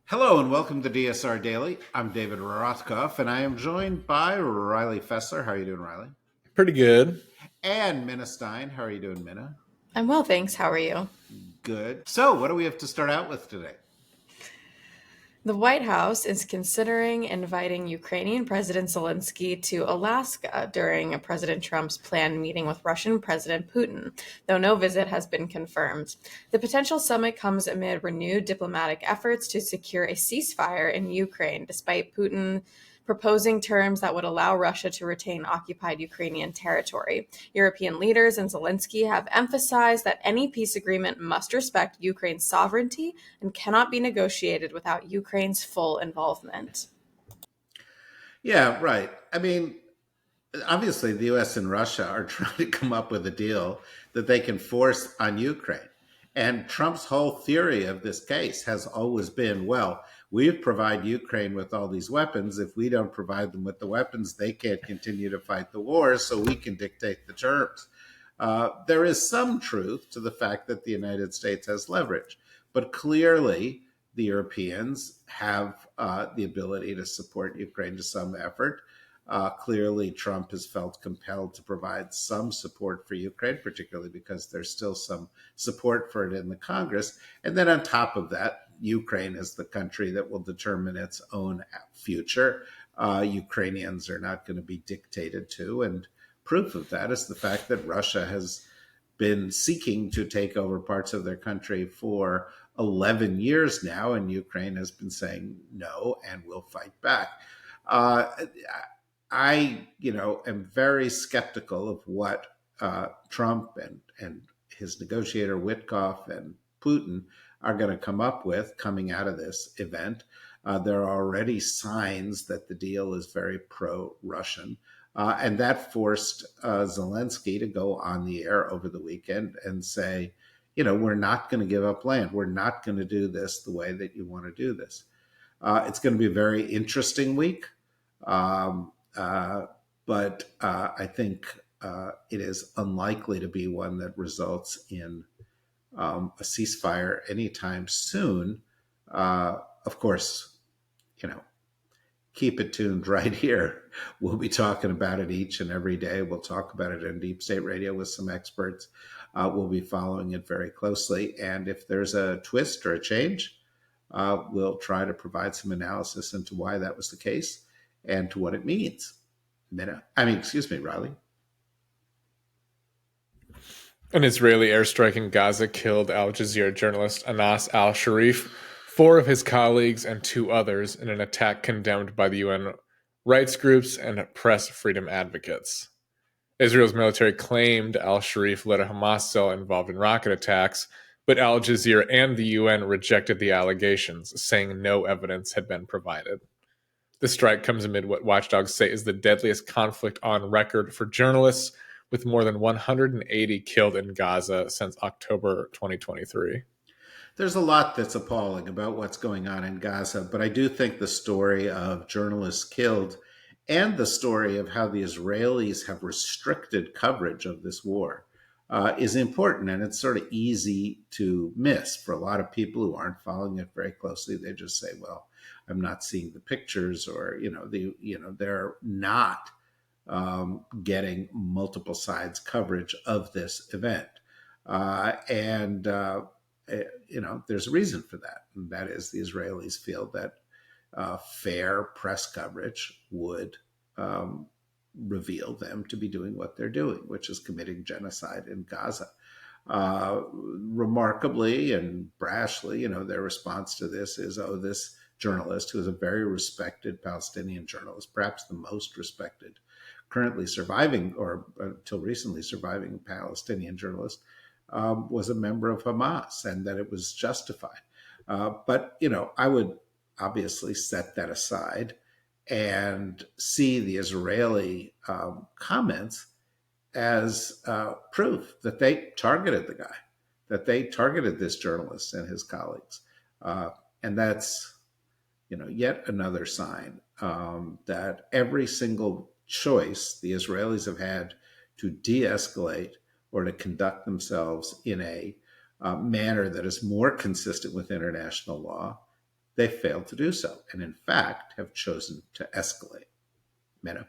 Hello and welcome to DSR Daily. I'm David Rothkopf and I am joined by Riley Fessler. How are you doing, Riley? Pretty good. And Minna Stein. How are you doing, Minna? I'm well, thanks. How are you? Good. So, what do we have to start out with today? The White House is considering inviting Ukrainian President Zelensky to Alaska during President Trump's planned meeting with Russian President Putin, though no visit has been confirmed. The potential summit comes amid renewed diplomatic efforts to secure a ceasefire in Ukraine, despite Putin proposing terms that would allow Russia to retain occupied Ukrainian territory. European leaders and Zelensky have emphasized that any peace agreement must respect Ukraine's sovereignty and cannot be negotiated without Ukraine's full involvement. Yeah, right. I mean, obviously, the US and Russia are trying to come up with a deal that they can force on Ukraine. And Trump's whole theory of this case has always been, well, we provide Ukraine with all these weapons. If we don't provide them with the weapons, they can't continue to fight the war, so we can dictate the terms. There is some truth to the fact that the United States has leverage, but clearly the Europeans have the ability to support Ukraine to some effort. Clearly, Trump has felt compelled to provide some support for Ukraine, particularly because there's still some support for it in the Congress. And then on top of that, Ukraine is the country that will determine its own future. Ukrainians are not going to be dictated to. And proof of that is the fact that Russia has been seeking to take over parts of their country for 11 years now, and Ukraine has been saying no and will fight back. I, am very skeptical of what Trump and his negotiator Witkoff and Putin are going to come up with coming out of this event. There are already signs that the deal is very pro-Russian. And that forced Zelensky to go on the air over the weekend and say, we're not going to give up land. We're not going to do this the way that you want to do this. It's going to be a very interesting week. But I think it is unlikely to be one that results in a ceasefire anytime soon. Of course, keep it tuned right here. We'll be talking about it each and every day. We'll talk about it on Deep State Radio with some experts. We'll be following it very closely. And if there's a twist or a change, we'll try to provide some analysis into why that was the case and to what it means. Riley. An Israeli airstrike in Gaza killed Al Jazeera journalist Anas al-Sharif, 4 of his colleagues, and 2 others in an attack condemned by the UN rights groups and press freedom advocates. Israel's military claimed al-Sharif led a Hamas cell involved in rocket attacks, but Al Jazeera and the UN rejected the allegations, saying no evidence had been provided. The strike comes amid what watchdogs say is the deadliest conflict on record for journalists, with more than 180 killed in Gaza since October 2023. There's a lot that's appalling about what's going on in Gaza, but I do think the story of journalists killed and the story of how the Israelis have restricted coverage of this war is important, and it's sort of easy to miss for a lot of people who aren't following it very closely. They just say, well, I'm not seeing the pictures, or they're not getting multiple sides coverage of this event, and there's a reason for that, and that is the Israelis feel that fair press coverage would reveal them to be doing what they're doing, which is committing genocide in Gaza. Remarkably and brashly, their response to this is, oh, this journalist, who is a very respected Palestinian journalist, perhaps the most respected currently surviving, or until recently surviving, Palestinian journalist, was a member of Hamas, and that it was justified. But I would obviously set that aside and see the Israeli comments as proof that they targeted the guy, that they targeted this journalist and his colleagues. And that's yet another sign that every single choice the Israelis have had to de-escalate or to conduct themselves in a manner that is more consistent with international law they failed to do so, and in fact have chosen to escalate. Meta.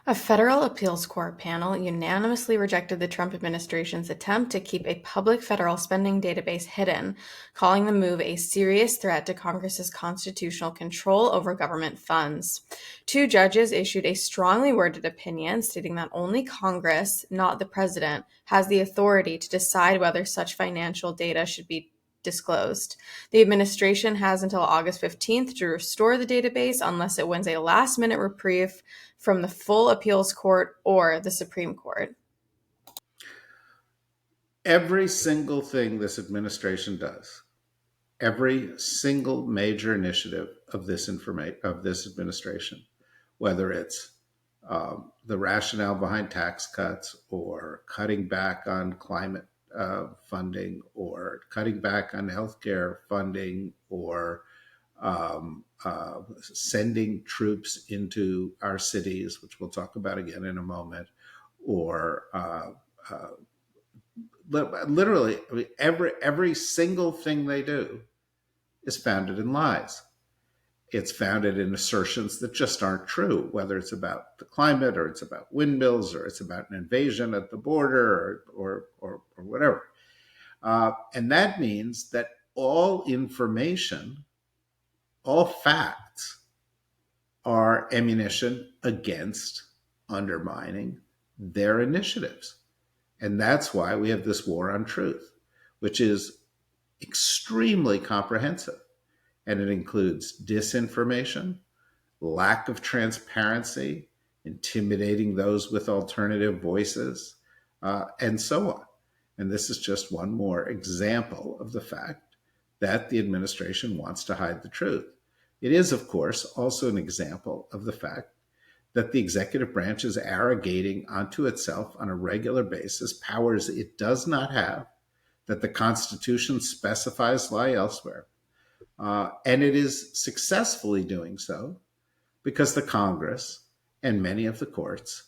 A federal appeals court panel unanimously rejected the Trump administration's attempt to keep a public federal spending database hidden, calling the move a serious threat to Congress's constitutional control over government funds. Two judges issued a strongly worded opinion stating that only Congress, not the president, has the authority to decide whether such financial data should be disclosed. The administration has until August 15th to restore the database unless it wins a last-minute reprieve from the full appeals court or the Supreme Court. Every single thing this administration does, every single major initiative of this administration, whether it's the rationale behind tax cuts or cutting back on climate funding or cutting back on healthcare funding or sending troops into our cities, which we'll talk about again in a moment, or literally every single thing they do is founded in lies. It's founded in assertions that just aren't true, whether it's about the climate or it's about windmills or it's about an invasion at the border or whatever. And that means that all information, all facts are ammunition against undermining their initiatives. And that's why we have this war on truth, which is extremely comprehensive. And it includes disinformation, lack of transparency, intimidating those with alternative voices, and so on. And this is just one more example of the fact that the administration wants to hide the truth. It is, of course, also an example of the fact that the executive branch is arrogating onto itself on a regular basis powers it does not have, that the Constitution specifies lie elsewhere. And it is successfully doing so because the Congress and many of the courts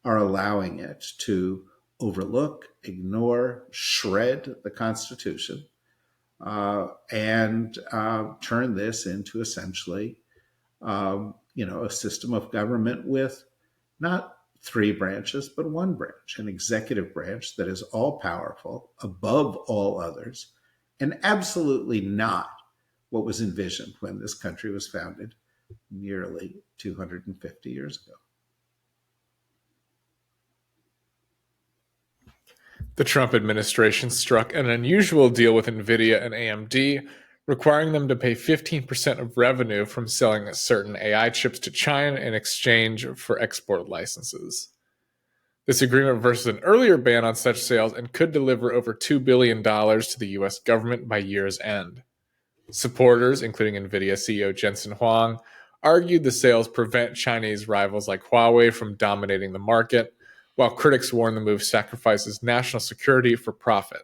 are allowing it to overlook, ignore, shred the Constitution, and turn this into essentially, a system of government with not three branches, but one branch, an executive branch that is all powerful, above all others, and absolutely not what was envisioned when this country was founded nearly 250 years ago. The Trump administration struck an unusual deal with NVIDIA and AMD, requiring them to pay 15% of revenue from selling certain AI chips to China in exchange for export licenses. This agreement versus an earlier ban on such sales and could deliver over $2 billion to the U.S. government by year's end. Supporters, including NVIDIA CEO Jensen Huang, argued the sales prevent Chinese rivals like Huawei from dominating the market, while critics warn the move sacrifices national security for profit.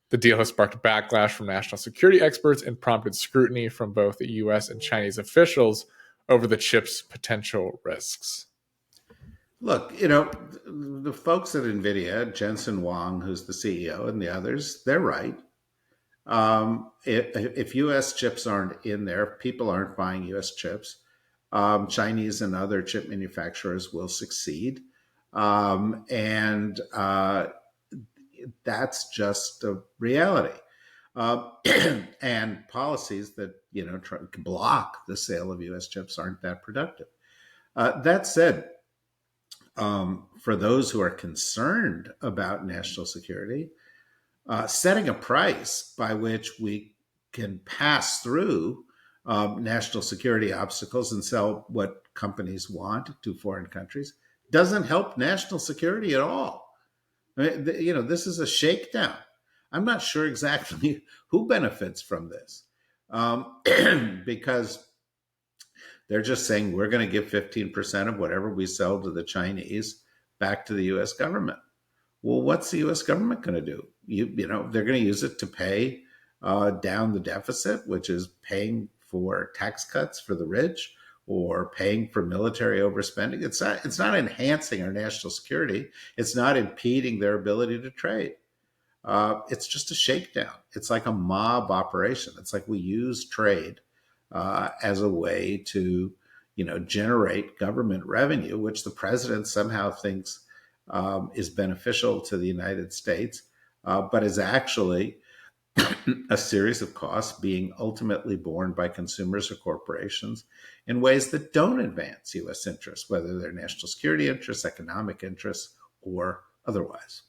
The deal has sparked backlash from national security experts and prompted scrutiny from both the U.S. and Chinese officials over the chip's potential risks. Look, the folks at NVIDIA, Jensen Huang, who's the CEO, and the others, they're right. If U.S. chips aren't in there, people aren't buying U.S. chips, Chinese and other chip manufacturers will succeed. And that's just a reality. And policies that, try to block the sale of U.S. chips aren't that productive. That said, for those who are concerned about national security, setting a price by which we can pass through national security obstacles and sell what companies want to foreign countries doesn't help national security at all. I mean, this is a shakedown. I'm not sure exactly who benefits from this, because they're just saying we're going to give 15% of whatever we sell to the Chinese back to the U.S. government. Well, what's the U.S. government going to do? They're going to use it to pay down the deficit, which is paying for tax cuts for the rich or paying for military overspending. It's not enhancing our national security. It's not impeding their ability to trade. it's just a shakedown. It's like a mob operation. It's like we use trade as a way to, generate government revenue, which the president somehow thinks is beneficial to the United States, but is actually a series of costs being ultimately borne by consumers or corporations in ways that don't advance U.S. interests, whether they're national security interests, economic interests, or otherwise.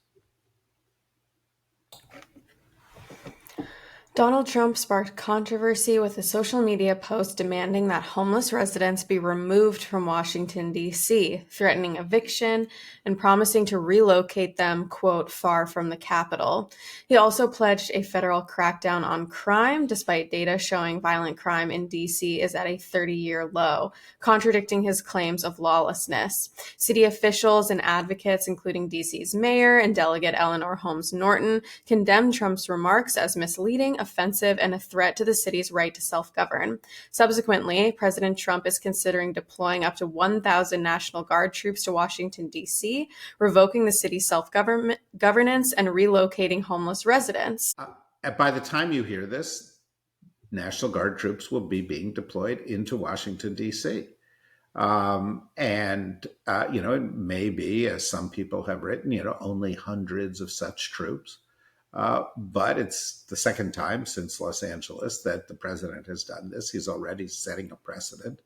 Donald Trump sparked controversy with a social media post demanding that homeless residents be removed from Washington, D.C., threatening eviction and promising to relocate them, quote, far from the Capitol. He also pledged a federal crackdown on crime, despite data showing violent crime in D.C. is at a 30-year low, contradicting his claims of lawlessness. City officials and advocates, including D.C.'s mayor and Delegate Eleanor Holmes Norton, condemned Trump's remarks as misleading, offensive, and a threat to the city's right to self-govern. Subsequently, President Trump is considering deploying up to 1,000 National Guard troops to Washington, D.C., revoking the city's self-governance and relocating homeless residents. By the time you hear this, National Guard troops will be being deployed into Washington, D.C. It may be, as some people have written, only hundreds of such troops. But it's the second time since Los Angeles that the president has done this. He's already setting a precedent.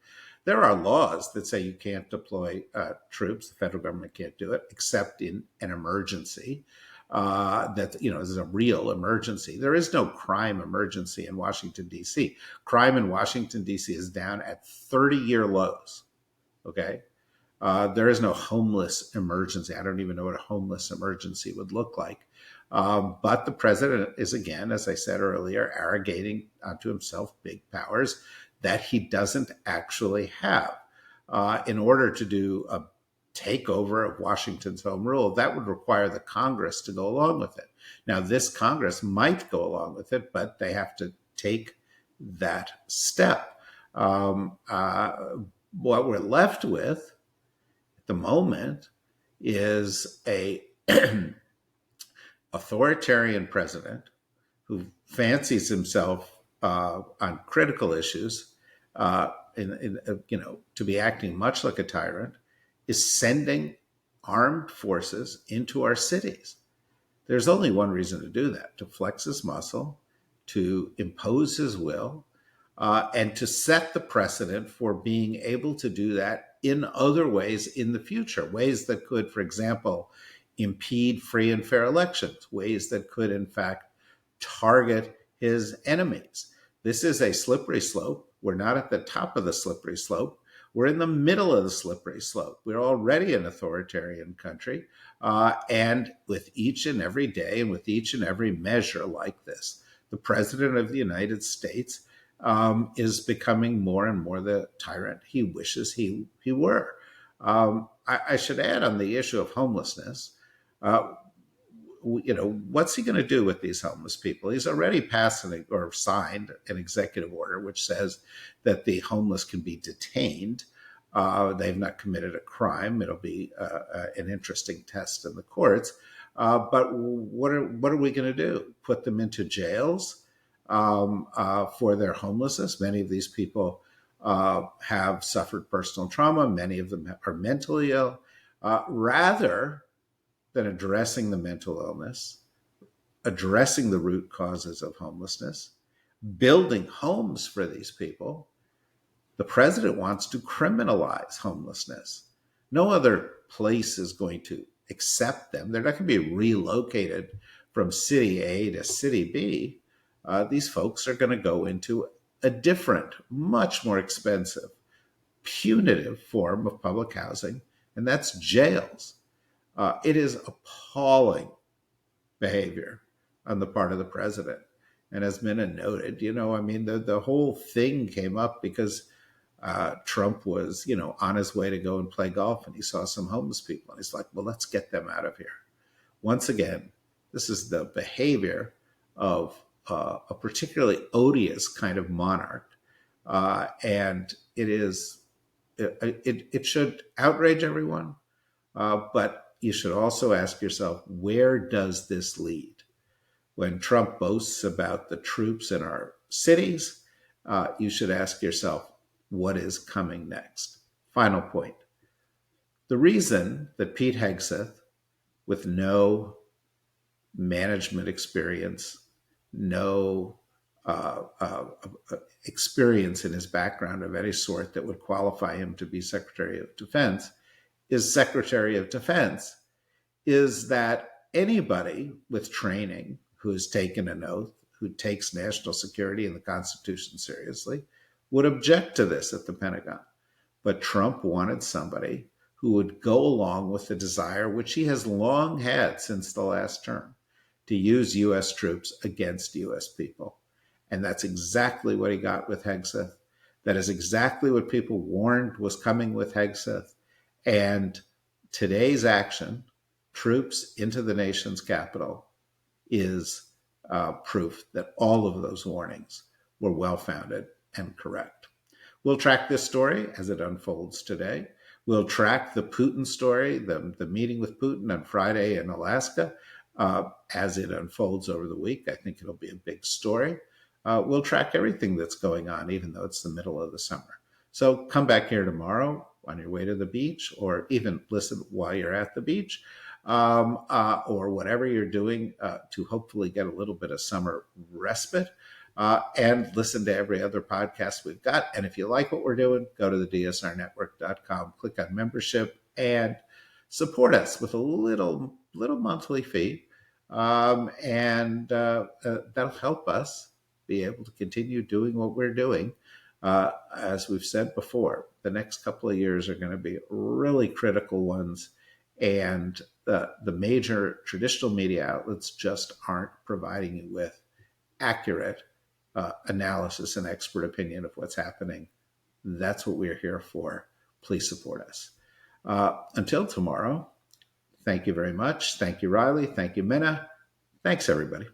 There are laws that say you can't deploy troops. The federal government can't do it except in an emergency. That is a real emergency. There is no crime emergency in Washington, D.C. Crime in Washington, D.C. is down at 30-year lows. Okay. There is no homeless emergency. I don't even know what a homeless emergency would look like. But the president is, again, as I said earlier, arrogating onto himself big powers that he doesn't actually have. In order to do a takeover of Washington's home rule, that would require the Congress to go along with it. Now, this Congress might go along with it, but they have to take that step. What we're left with at the moment is a authoritarian president who fancies himself on critical issues, to be acting much like a tyrant, is sending armed forces into our cities. There's only one reason to do that: to flex his muscle, to impose his will, and to set the precedent for being able to do that in other ways in the future, ways that could, for example, impede free and fair elections, ways that could, in fact, target his enemies. This is a slippery slope. We're not at the top of the slippery slope. We're in the middle of the slippery slope. We're already an authoritarian country. And with each and every day and with each and every measure like this, the president of the United States is becoming more and more the tyrant he wishes he were. I should add on the issue of homelessness, what's he going to do with these homeless people? He's already passed or signed an executive order which says that the homeless can be detained. They've not committed a crime. It'll be an interesting test in the courts. But what are we going to do? Put them into jails for their homelessness? Many of these people have suffered personal trauma. Many of them are mentally ill. Rather than addressing the mental illness, addressing the root causes of homelessness, building homes for these people, the president wants to criminalize homelessness. No other place is going to accept them. They're not going to be relocated from city A to city B. These folks are going to go into a different, much more expensive, punitive form of public housing, and that's jails. It is appalling behavior on the part of the president. And as Minna noted, the whole thing came up because Trump was, on his way to go and play golf, and he saw some homeless people. And he's like, well, let's get them out of here. Once again, this is the behavior of a particularly odious kind of monarch. And it should outrage everyone. But you should also ask yourself, where does this lead? When Trump boasts about the troops in our cities, you should ask yourself, what is coming next? Final point. The reason that Pete Hegseth, with no management experience, no experience in his background of any sort that would qualify him to be Secretary of Defense, is Secretary of Defense, is that anybody with training who has taken an oath, who takes national security and the Constitution seriously, would object to this at the Pentagon. But Trump wanted somebody who would go along with the desire, which he has long had since the last term, to use U.S. troops against U.S. people. And that's exactly what he got with Hegseth. That is exactly what people warned was coming with Hegseth. And today's action, troops into the nation's capital, is proof that all of those warnings were well-founded and correct. We'll track this story as it unfolds today. We'll track the Putin story, the meeting with Putin on Friday in Alaska, as it unfolds over the week. I think it'll be a big story. We'll track everything that's going on, even though it's the middle of the summer. So come back here tomorrow on your way to the beach, or even listen while you're at the beach, or whatever you're doing to hopefully get a little bit of summer respite. And listen to every other podcast we've got. And if you like what we're doing, go to the dsrnetwork.com, click on membership, and support us with a little monthly fee. And that'll help us be able to continue doing what we're doing. As we've said before, the next couple of years are going to be really critical ones. And the major traditional media outlets just aren't providing you with accurate analysis and expert opinion of what's happening. That's what we're here for. Please support us. Until tomorrow, thank you very much. Thank you, Riley. Thank you, Minna. Thanks, everybody.